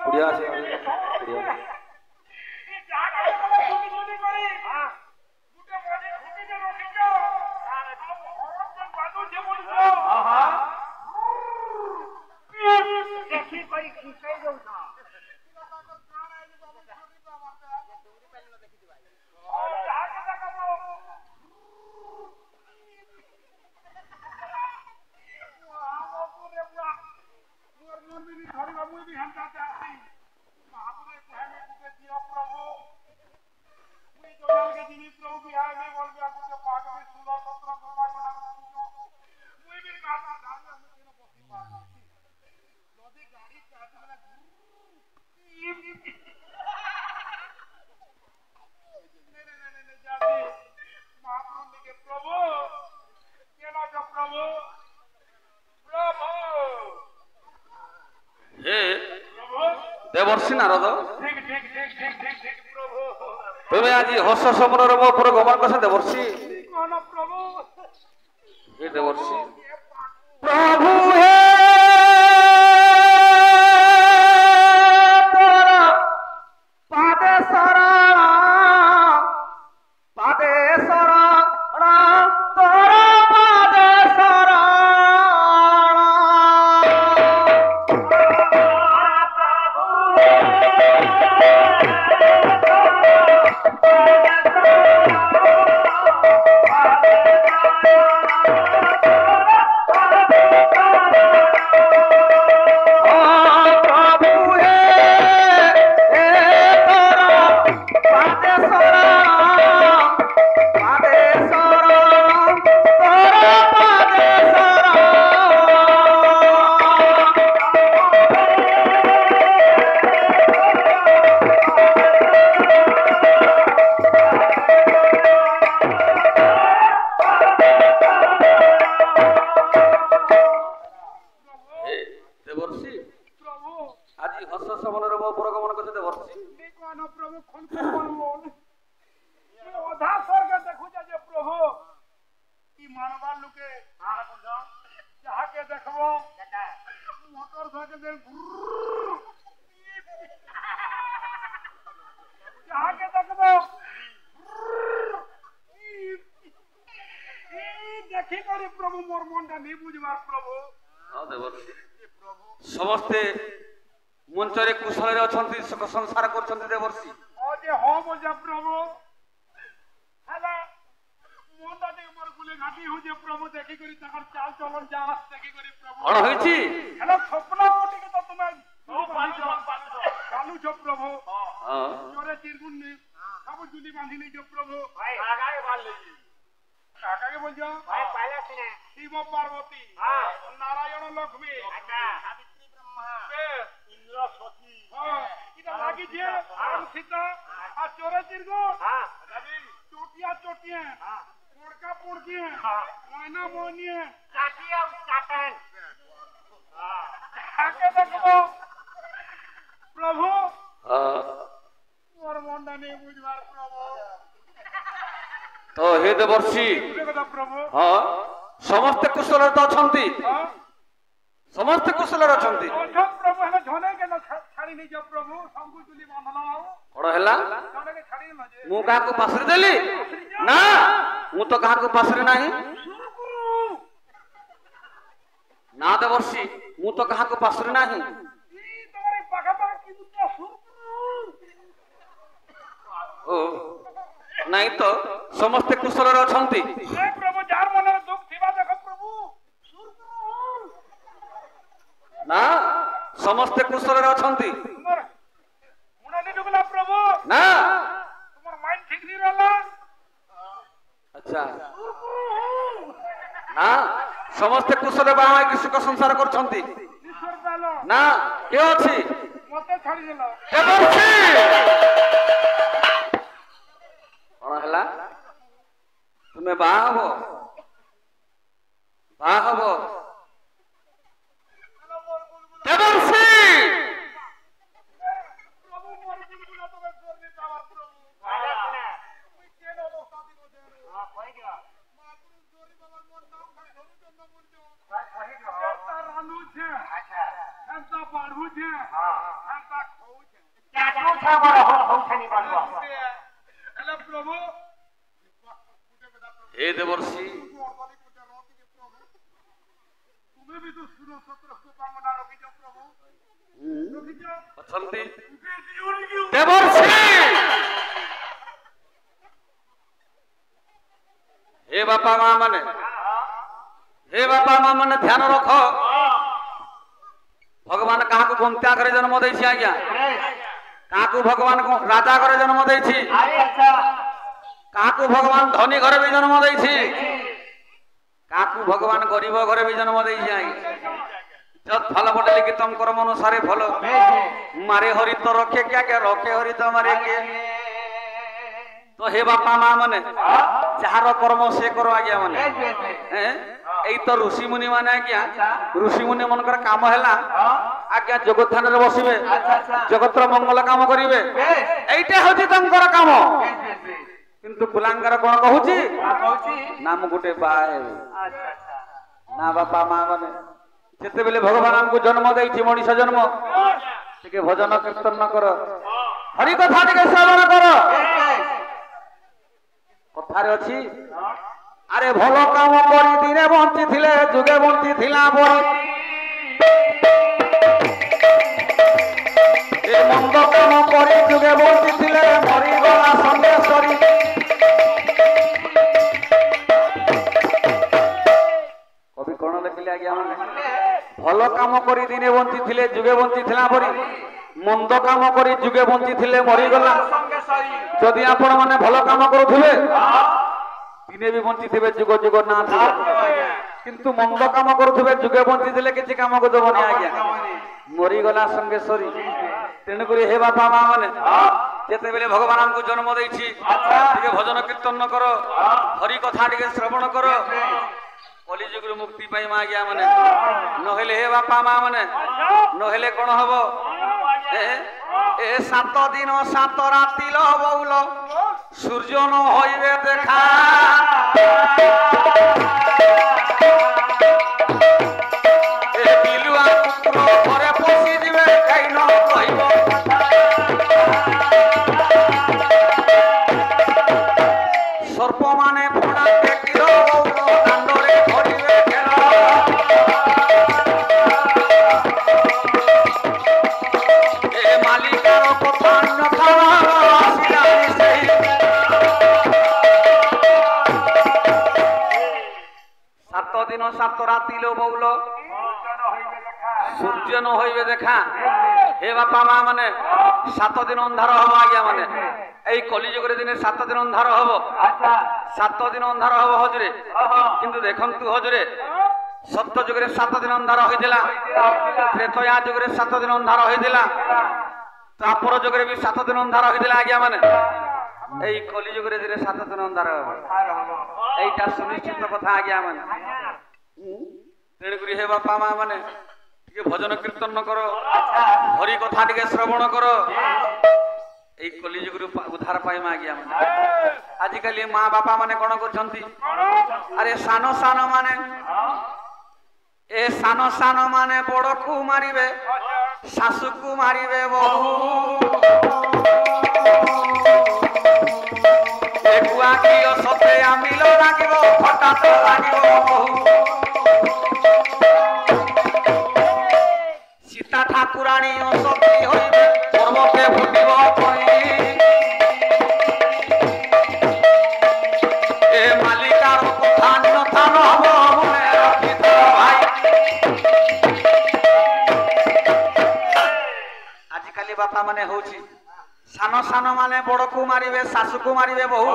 बढ़िया আছে बढ़िया देवर्षि नारद तुम्हें आज हर्ष समर मोर गमन कर देवर्षि हे देवर्षि प्रभु हे समस्ते मंचरे कुशल अच्छा सुख संसार कर देवर्षि प्रभु प्रभु देखी चाल चलन स्वप्न प्रभु चोरे चिरगुन सब जुली बांधी नहीं प्रभु काका बोल शिव पार्वती नारायण लक्ष्मी सावित्री ब्रह्मा इंद्र सती लागी सीता चोरे चिरगो चोटिया चोटिया पुड़का पुड़की मोयना मोनिया काटिया काटन देखो प्रभु मोर मंडा नहीं बुझवार प्रभु तो हे देवर्षि हाँ समस्त कुशल अच्छी समस्त कुशल अच्छी मु क्या पासरे देली ना मु तो क्या पासरे नहीं ना देवर्षि मु तो क्या पासरे नहीं ओ नहीं तो समस्त कुशल अच्छी प्रभु जार मन दुख थिबा देखो प्रभु ना समस्त कुशल अच्छी प्रभु ना तुमर माइंड ठीक नहीं रहला अच्छा ना समस्त कुशल बाहा कि सुख संसार करछंती ना के अछि मते छाडी देला कौन है तुम्हें बाहब हे देवर्षि ଅଛନ୍ତି ଦେବର୍ଷି हे बापा माँ माने ध्यान रख भगवान क्या गुमत्या घरे जन्म दे आज्ञा क्या भगवान राजा घरे जन्म दे क्या भगवान धनी घरे भी जन्म दे क्या भगवान गरीब घरे भी जन्म दे जब फल बटे लिखितम कर्म अनुसारे फल मारे हरि तो रखे क्या क्या रखे हरि तो मारे के तो हे बापा माँ माने जार कर्म से करो आज्ञा माने এই তো ঋষি মুনি মানে আজ্ঞা ঋষি মুনি মনकर কাম হেলা আজ্ঞা জগৎথান রে বসিবে জগৎর মঙ্গল কাম করিবে এইটা হচ্ছে তাঙ্কর কাম কিন্তু কুলাঙ্গার কোন কହୁଛି নাম গুটে পায় না বাপা মা মানে যেতেবেলে ভগবান আমকু জন্ম দেইছি মଣିষ জন্ম টিকে ভজন কীর্তন কর হরি কথা টিকে শ্রবণ কর কথারে ଅଛି আরে ভালো কাম করি দিনে বঞ্চি থিলে যুগে বঞ্চি থিলা বড়ি এ মন্দ কাম করি যুগে বঞ্চি থিলে মরি গলা সঙ্গে সরি কবি কোন লেখিলে আজ্ঞা মানে ভালো কাম করি দিনে বঞ্চি থিলে যুগে বঞ্চি থিলা বড়ি মন্দ কাম করি যুগে বঞ্চি থিলে মরি গলা যদি আপন মানে ভালো কাম করুথিবে দিনে भी बंची थे जुग जुग ना किंतु मंद काम करुवे जुगे बंची थे किसी कम को देवनी आज्ञा मरीगला संगे सरी तेणुक हे बापा माँ मैंने जिते बेले भगवान आमको जन्म दे भजन कीर्तन कर हरि कथा टे श्रवण कर कलिजुग मुक्ति पाई माँ आज्ञा मैंने नहले हे बापा माँ मैंने नहले कौन हम ए 7 दिन 7 राति लो बउल सूर्य न होइबे देखा ए बिलुआ पुत्र घरे पसी दिबे काई न कहिबो सर्प माने फुड़ा देखिलो बउल दांडरे करिबे खेला ए मालिकार कथा न खावा आसिलानी सेही दिन 7 राति लो बउल सूर्य न होइबे देखा हे बापा माँ माने 7 दिन अंधार हम आज्ञा माने এই কলিযুগ রে দিনে 7 दिन अंधार হব আচ্ছা 7 दिन अंधार হব হজরে কিন্তু দেখন্তু হজরে সত্য যুগরে 7 दिन अंधार হইছিলা ত্রেতয়া যুগরে 7 दिन अंधार হইছিলা তারপর যুগরে भी 7 दिन अंधार হইছিলা আজ্ঞা মানে এই কলিযুগরে দিনে 7 दिन अंधार হব এইটা সুনিশ্চিত কথা আজ্ঞা মানে তেণুকরি হে বাপা মা মানে টিকে ভজন কীর্তন কর হরি কথা টিকে শ্রবণ কর এই কলিযুগরু উদ্ধার পাই মা আজ্ঞা মানে আজকালি মা বাপা মানে কোন করছন্তি আরে সানো সানো মানে এ সানো সানো মানে বড়কু মারিবে শাশুকু মারিবে বহু এ গুয়া কি সতে আমিল লাগিব হঠাৎ লাগিব বহু सीता ठाकुराणी सती होइबे पर्वते फुटिब कई ए मालिकार कथा नथा न हब मने रखिथ भाई आजिकाली बापा माने होउची सानो सानो माने बड़कू मारिबे सासुकू मारिबे बहु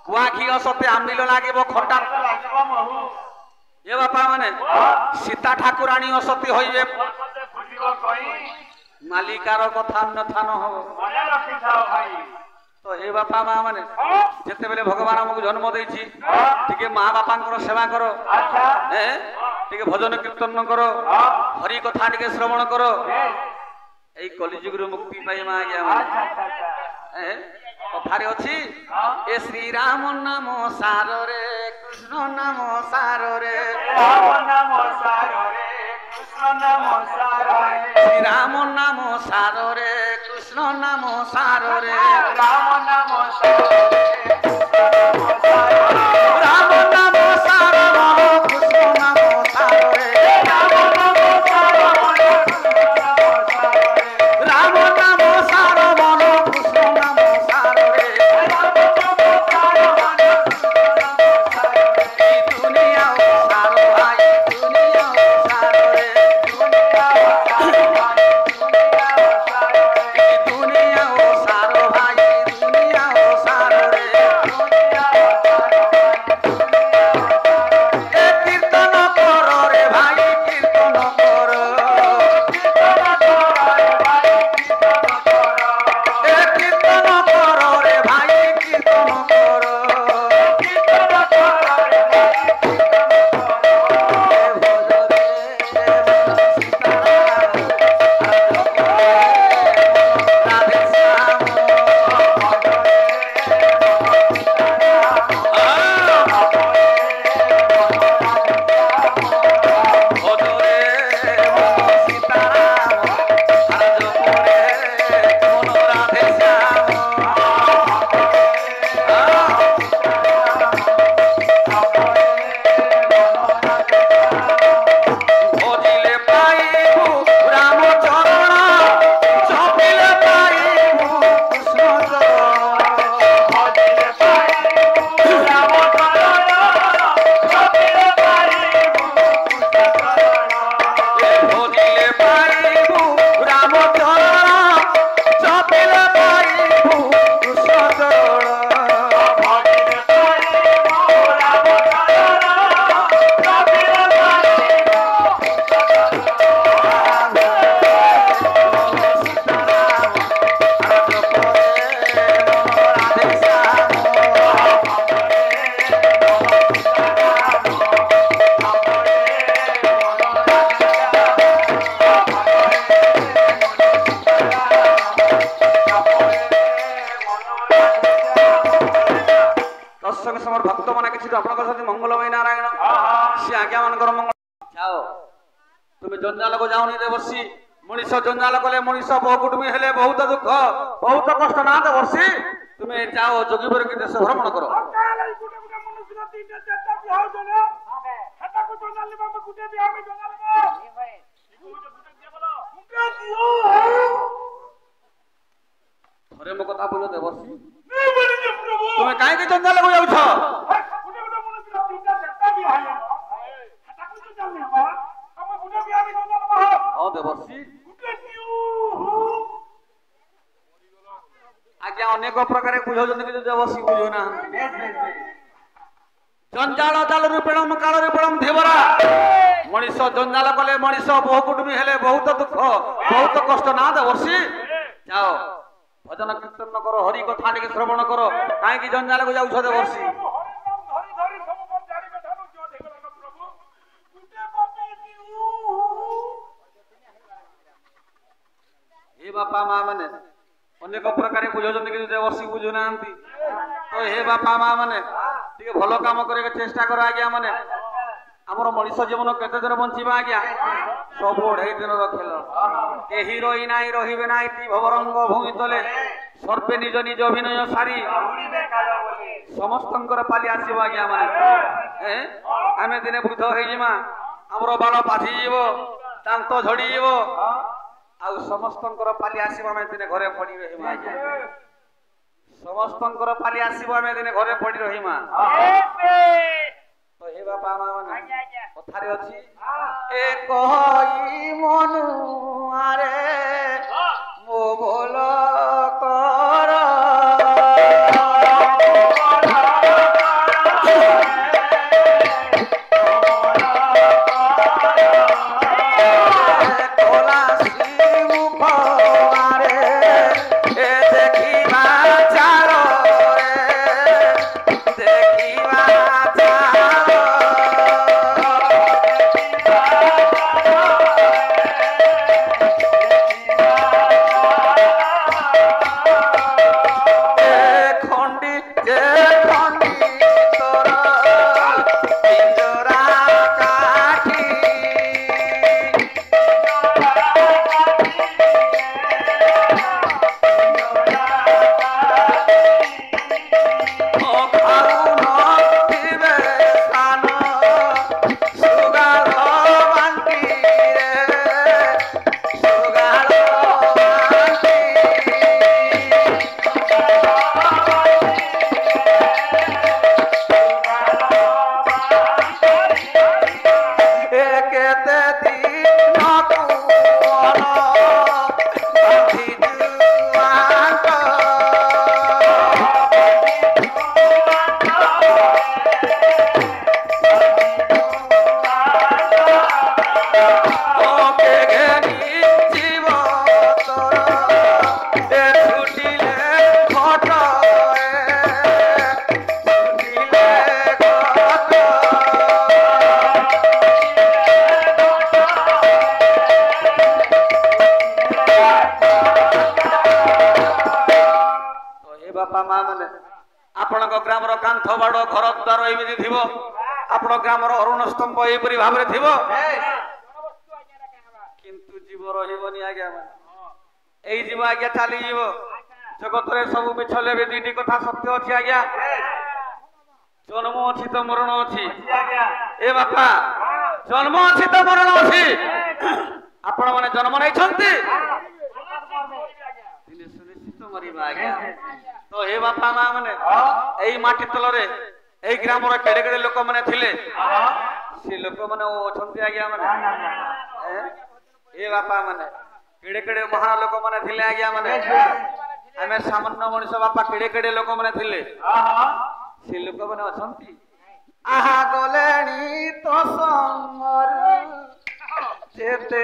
गुआ घियो सते आमिल लागिबो खटा लागिबो बहु ये बापा माने सीता ठाकुराणी सती होइबे मालिकार कथा नथा न हो तो हे बापा माँ माने जिते बेले भगवान हमको जन्म देछि टिके माँ बापा सेवा करो टिके भजन कीर्तन करो हरि कथा टिके श्रवण करो এই কলিযুগর মুক্তি পাই মা আজ্ঞা कथारे अच्छी ए श्री राम नाम सार रे कृष्ण नाम सार रे राम नाम सार रे कृष्ण नाम सार रे श्री राम नाम सार रे कृष्ण कृष्ण नाम सार रे राम नाम सार राम नाम सार मन कृष्ण नाम सार रे राम नाम सार राम नाम सार मन कृष्ण नाम सार रे दुनिया सार भाई दुनिया सार रे दुनिया सार भाई दुनिया सार रे कीर्तन कर रे भाई कीर्तन कर कीर्तन कर रे भाई कीर्तन कर राधे श्याम भजरे मन सीताराम राजपुरे मन राधे श्याम भजिले पाइबु राम चरण जपिले पाइबु कृष्ण भजिले पाइबु राम चरण जपिले पाइबु कृष्ण तत्संग समर भक्त माने किछि आपनकर सती मंगलमय नारायण से आज्ञा मानकर मंगल जाओ तुम जंजाल को जाओनी देवर्षि मनीष जंजाल कले मनीष बहुकुटुंबी हेले बहुत दुख बहुत कष्ट ना देवर्षि तुम जाओ जोगीवर के देश भ्रमण करो थरे मो कथा बुझो देवर्षि तुम काहे के जंजाल को जाउछ हां देवर्षि आज्ञा अनेक प्रकार बुझो जन कि देवर्षि बुझो ना जंजाल जाल रूपेणम काल रूपेणम देवरा मनीष जंजाल कले मनीष बहुकुटुंबी हेले बहुत दुख बहुत कष्ट ना देवर्षि जाओ भजन कीर्तन करो हरि कथा टिके श्रवण करो काहे कि जंजाल को जाउछ देवर्षि हे बापा माँ माने अनेक प्रकार बुझौछन कि देवर्षि बुझु नांती तो हे बापा माँ माने टिके भलो काम करे के चेष्टा करो आज्ञा माने हमर मनीष जीवन केते दिन बंचिबा आज्ञा सब ओढाई दिन रखेल केही रही नाही रहिबे नाही ती भवरंग भूमि तले सर्पे निज निज अभिनय सारी समस्तंकर पाली आसीबा आज्ञा माने आमे दिने बुद्ध होई जिमा हमर बाल पाठी जीवो दांत झड़ी जीवो आ समस्तंकर पाली आसीबा आमे दिने घरे पड़ी रहिमा आज्ञा समस्तंकर पाली आसीबा आमे दिने घरे पड़ी रहिमा तो हे बापा माने कथारे अछि ए कहि मनु आरे मो बोल कर ବାପା ମା ମାନେ ଆପଣଙ୍କ ଗ୍ରାମର କାନ୍ଥ ବାଡ଼ ଘର ଦ୍ୱାର ଏମିତି ଥିବ ଆପଣ ଗ୍ରାମର ଅରୁଣ ସ୍ତମ୍ଭ ଏହିପରି ଭାବରେ ଥିବ କିନ୍ତୁ ଜୀବ ରହିବନି ଆଜ୍ଞା ଏଇ ଜୀବ ଆଜ୍ଞା ଚାଲିଯିବ ଜଗତରେ ସବୁ ମିଛ ଲେବେ ଦୁଇଟି କଥା ସତ୍ୟ ଅଛି ଆଜ୍ଞା ଜନ୍ମ ଅଛି ତ ମରଣ ଅଛି ଏ ବାପା ଜନ୍ମ ଅଛି ତ ମରଣ ଅଛି ଆପଣ ମାନେ ଜନ୍ମ ନେଇଛନ୍ତି ସୁନିଶ୍ଚିତ ମରିବା ଆଜ୍ଞା ତ ଏ ବାପା ମା ମାନେ ଏଇ ମାଟି ତଳରେ ଏଇ ଗ୍ରାମର କେଡେ କେଡେ ଲୋକମାନେ ଥିଲେ ସେ ଲୋକମାନେ ଅଛନ୍ତି ଆଜ୍ଞା ମାନେ ଏ ବାପା ମାନେ କେଡେ କେଡେ ମହାନ ଲୋକମାନେ ଥିଲେ ଆଜ୍ଞା ମାନେ ଆମେ ସାମାନ୍ୟ ମଣିଷ ବାପା କେଡେ କେଡେ ଲୋକମାନେ ଥିଲେ ସେ ଲୋକମାନେ ଅଛନ୍ତି ଆହା ଗଲେଣି ତ ସମର ଯେତେ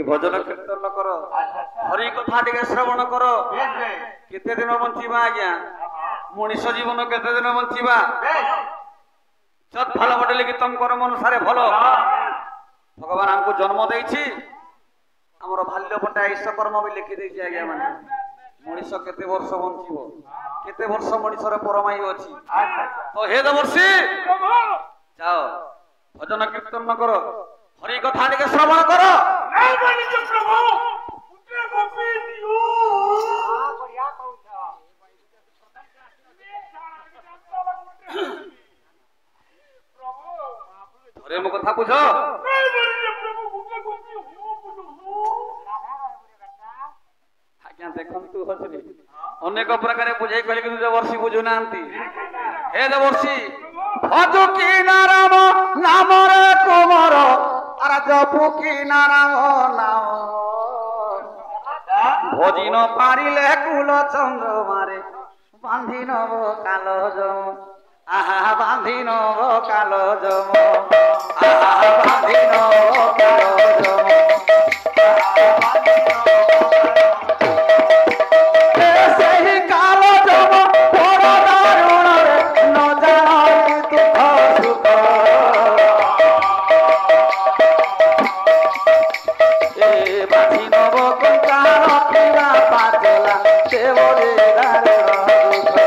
भजन कीर्तन कर हरि कथा टे श्रवण कर केते दिन बंचिबा आज्ञा मनीष जीवन केते दिन बंचिबा सत भल बटले कि तुम कर्म अनुसार भल भगवान हमको जन्म देछि हमर बाल्य पटा ईश कर्म भी लिखि देछि आज्ञा माने मनीष केते वर्ष बंचिबो केते वर्ष मनीषर परमायु अछि तो हे देवर्षि जाओ भजन कीर्तन कर हरि कथा टे श्रवण कर प्रभु पुत्र गोपी दियो अरे मो कथा बुझ आज्ञा देखंतु हसनी अनेक प्रकार बुझाई कहले कि देवर्षि बुझु नांती हे देवर्षि भजु की नाराम नाम रे कुमार आरा जपु की नाराम नाम भजिन पारिले कुल चंद्र मारे बांधी नव कालो जम आहा बांधी नव कालो जम आहा बांधी नव कालो जम सेही कालो जम बड़ दारुण रे न जानी दुख सुख ए बांधी नव कंका रखिला पाचला देवरे दारुण दुख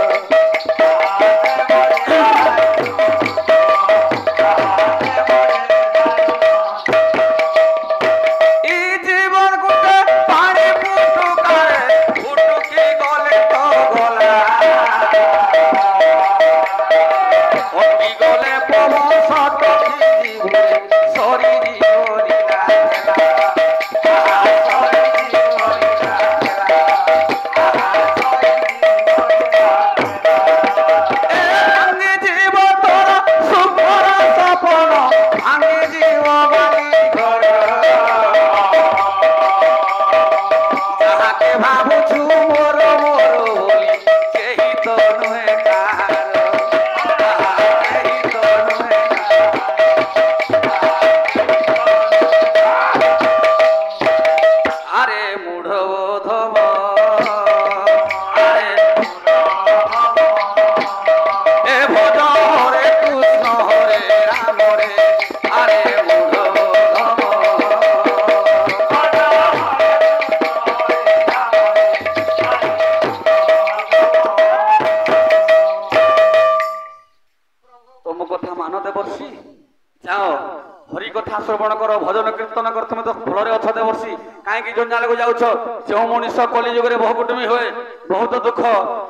हरि कथा श्रवण कर भजन कीर्तन कर तुम तो फल अछ देवर्षि कहीं जंजाल को जाऊछ जो मनीष कली जुगे बहु कुटुमी हुए बहुत दुख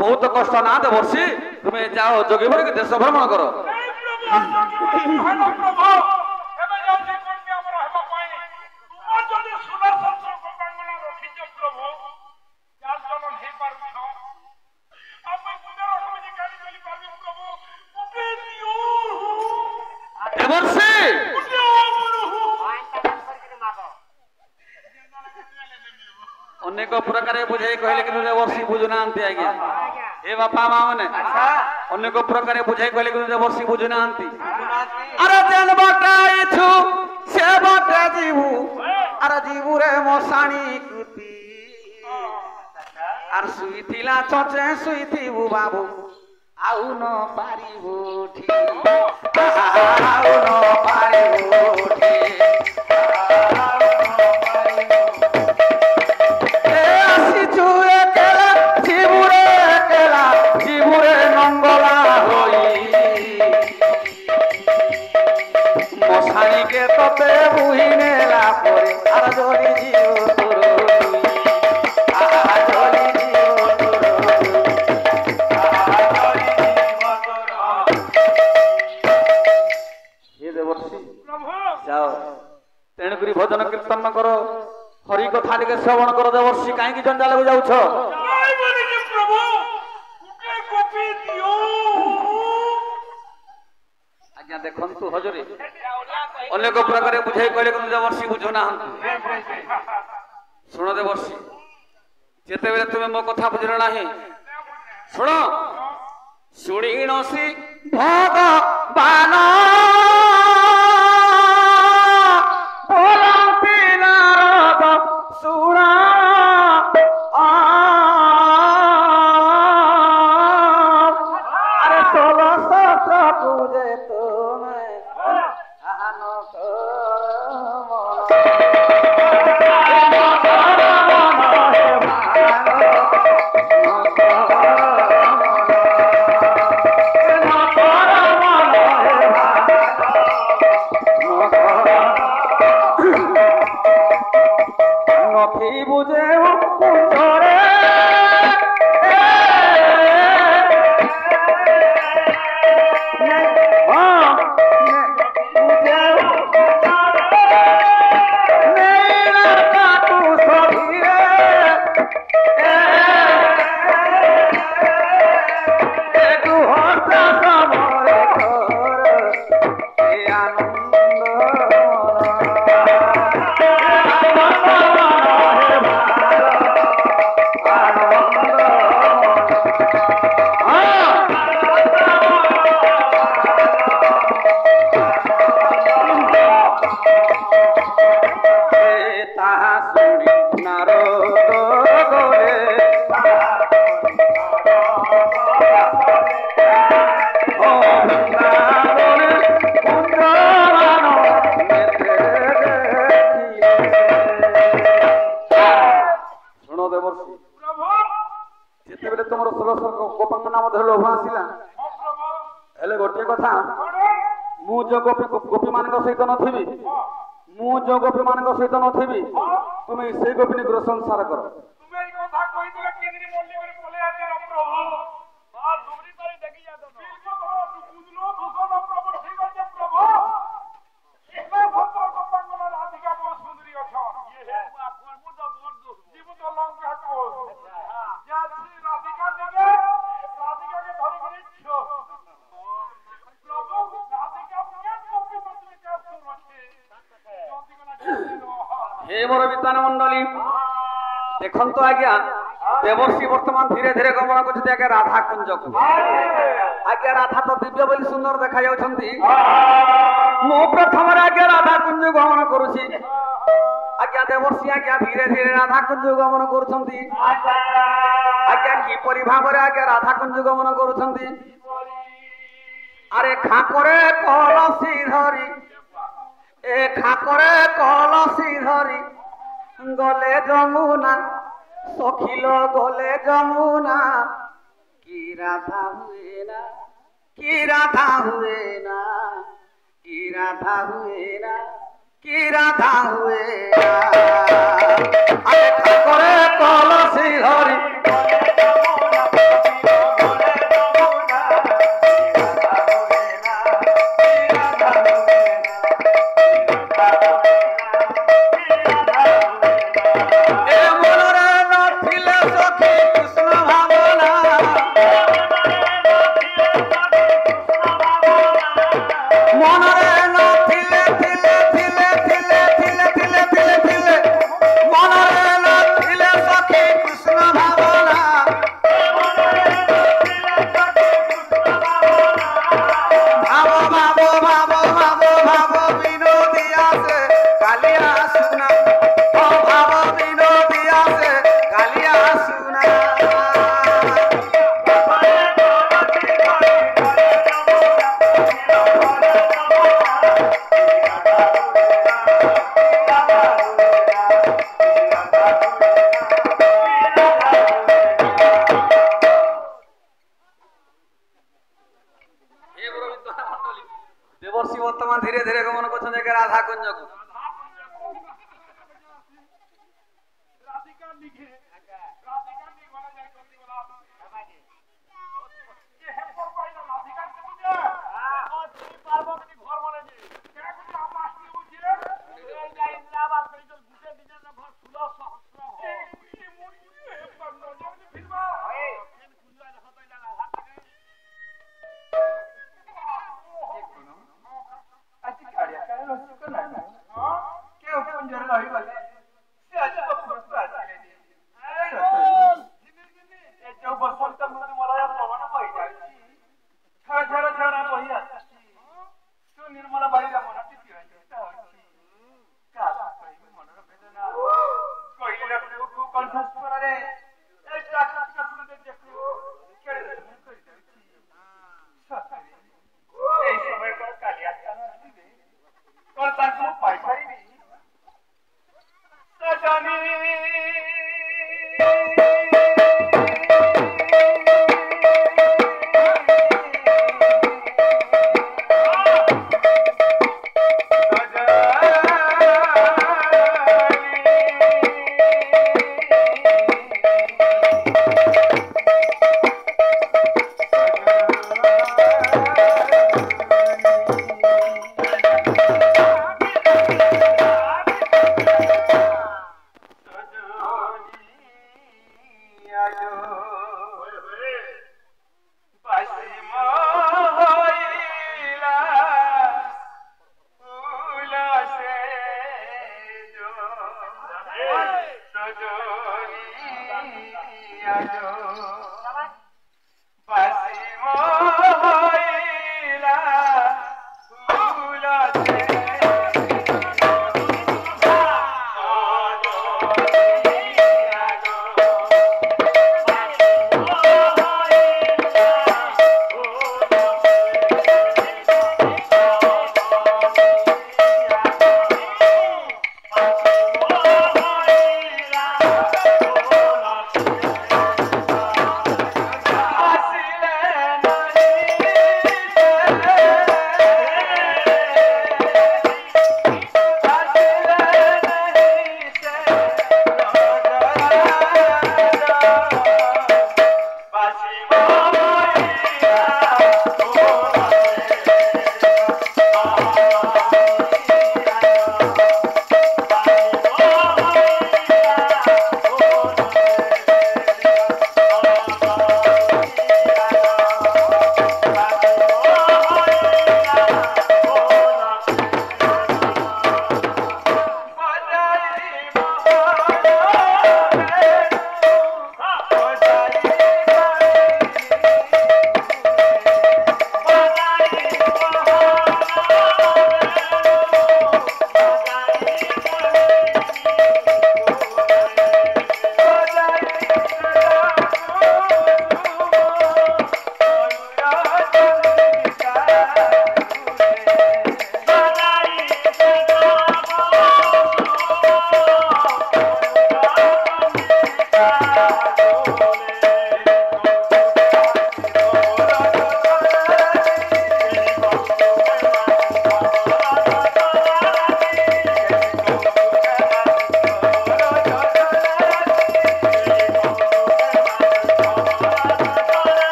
बहुत कष्ट ना देवर्षि तुम्हें जाओ जोगी बन देश भ्रमण कर अनेक प्रकार बुझे कहले कि देवर्षि बुझुना आज्ञा ए बापा माँ मैंने अनेक प्रकार बुझे कहले कि देवर्षि बुझुना अरे जेन बटाई छु से बटा जीवु अरे जीवु रे मसाणी कृति आर सुईथिला चचे सुईथिबु बाबू आउ न पारिबु ठी आउ न पारिबु ठी मसाणी के तते बुहिने ला परे आर जोली जीव तोर आ जोली जीव तोर आ जोली जीव तोर ये देवर्षि जाओ तेणुकरी भजन कीर्तन करो हरि कथा टिके श्रवण करो देवर्षि काहे जंजाल को जाउछ प्रभु गोपी दियो आज्ञा देखंतु हजरे अनेक प्रकार बुझाई कहले कि देवर्षि बुझुना शुण देवर्षि जेते बेले तुमे मो कथा बुझल नाही शुण शुणीनसी भगवान बोलंती नारद सुरा अरे 16 सहस्र पूजे तुमे नथी बुझे कुंजरे गोटे कथा मु जो गोपी मान सहित नथी मु जो गोपी मान सहित नथी तुम से गोपी संसार कर हे मोर विद्वान मंडली देखंतु आज्ञा देवर्षि वर्तमान धीरे धीरे गमन करछथि आज्ञा राधा कुंज को आज्ञा राधा तो दिव्य बोली सुंदर देखा जाउछंती मो प्रथम आज्ञा राधा कुंज गमन करूछि आज्ञा देवर्षि आज्ञा धीरे धीरे राधा कुंज गमन करूछंती आज्ञा की परि भाबरे आज्ञा राधा कुंज गमन करूछंती अरे खाकरे कलसी धरी ए खाकरे कलसी धरी गले जमुना सखिल गले जमुना की राधा हुए ना কি রাধা হুয়েরা কি রাধা হুয়েরা আরে ঠাকুরে কলসি ধরি দেবর্ষি বর্তমান ধীরে ধীরে গমন করছেন যে রাধা কুঞ্জকু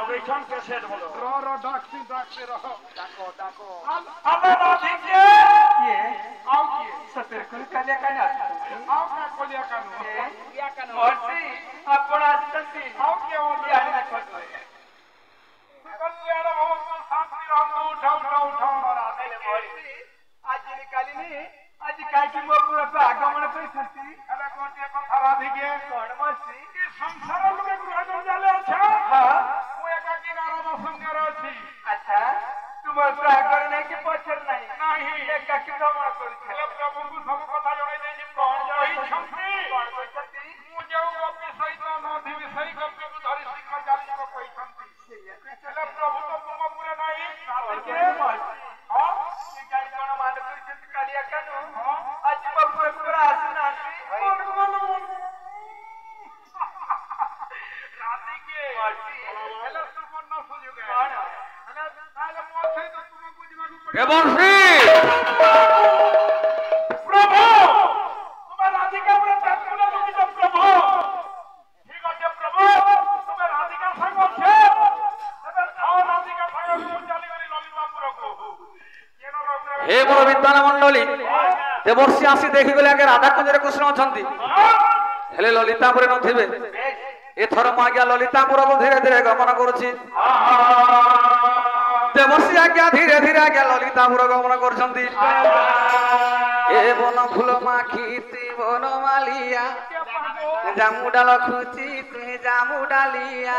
লোকেশন কে সেট বলো ডাকছি রহ ডাকো ডাকো আবে রাধিকে ये আও কি सतर कुल कन्या कन्या আও কা কলিয়া কানু या कनो मोती आपण असतंती আও কি ওলি या देखो কলিয়ার ভগবান শাস্ত্রী রহ উঠাও राधे मोती आज निकालिनी आज काय की मोर पुरा पे आगमन पे सती এলা কোটিয়া কথা রাধিকে कोण मस्ती এই সংসার লোকে গুহাজন জালে আছে हां মু একাকি নারদ সঙ্গে আছি अच्छा तुम्हार तो आगर नहीं कि पछर नहीं नहीं एक की भ्रमण करछ ହେଲେ ପ୍ରଭୁଙ୍କୁ ସବୁ କଥା ଜଣାଇ ଦେଇଛି କଣ କହିଛନ୍ତି कोण कहती ମୁଁ ଯେଉଁ ଗୋପୀ ସହିତ ନଥିବି ସେଇ ଗୋପୀକୁ ଧରି ଶୀଘ୍ର ଚାଲିଯିବ କହିଛନ୍ତି ହେଲେ ପ୍ରଭୁ ତ ତୁମପୁରେ ନାହିଁ ରାଧିକେ ହଁ ये गाय कोण मान करछ कालिया कानो आज बपुर पूरा आसनाती ରାଧିକେ ହେଲେ ସୁବର୍ଣ୍ଣ ସୁଯୋଗ କଣ ହେଲେ ତାହେଲେ ମୋ ସହିତ ତୁମକୁ ଯିବାକୁ ପଡ଼ିବ দেবর্ষি ପ୍ରଭୁ ତୁମେ ରାଧିକା ଉପରେ ଚାକୁରେ ଲୁକିଛ ପ୍ରଭୁ ଠିକ ଅଛି ପ୍ରଭୁ ତୁମେ ରାଧିକା ସାଙ୍ଗ ଅଛ ତେବେ ଯାଅ ରାଧିକା ସାଙ୍ଗକୁ ମୁଁ ଚାଲିଗଲି ଲଲିତାପୁରକୁ হে বড় বিদ্যান মন্ডলী দেবর্ষি আসি দেখি গলে আগে রাধা কুঞ্জরে কৃষ্ণ অছন্তি হেলে ললিতাপুরে নথিবে এথর মু আজ্ঞা ললিতাপুরକୁ ধীরে ধীরে গমন করছি দেবর্ষি আজ্ঞা ধীরে ধীরে আজ্ঞা ললিতাপুর গমন করছন্তি এ বন ফুল মাখি তুই বন মালিয়া জামু ডাল খুচি তুই জামু ডালিয়া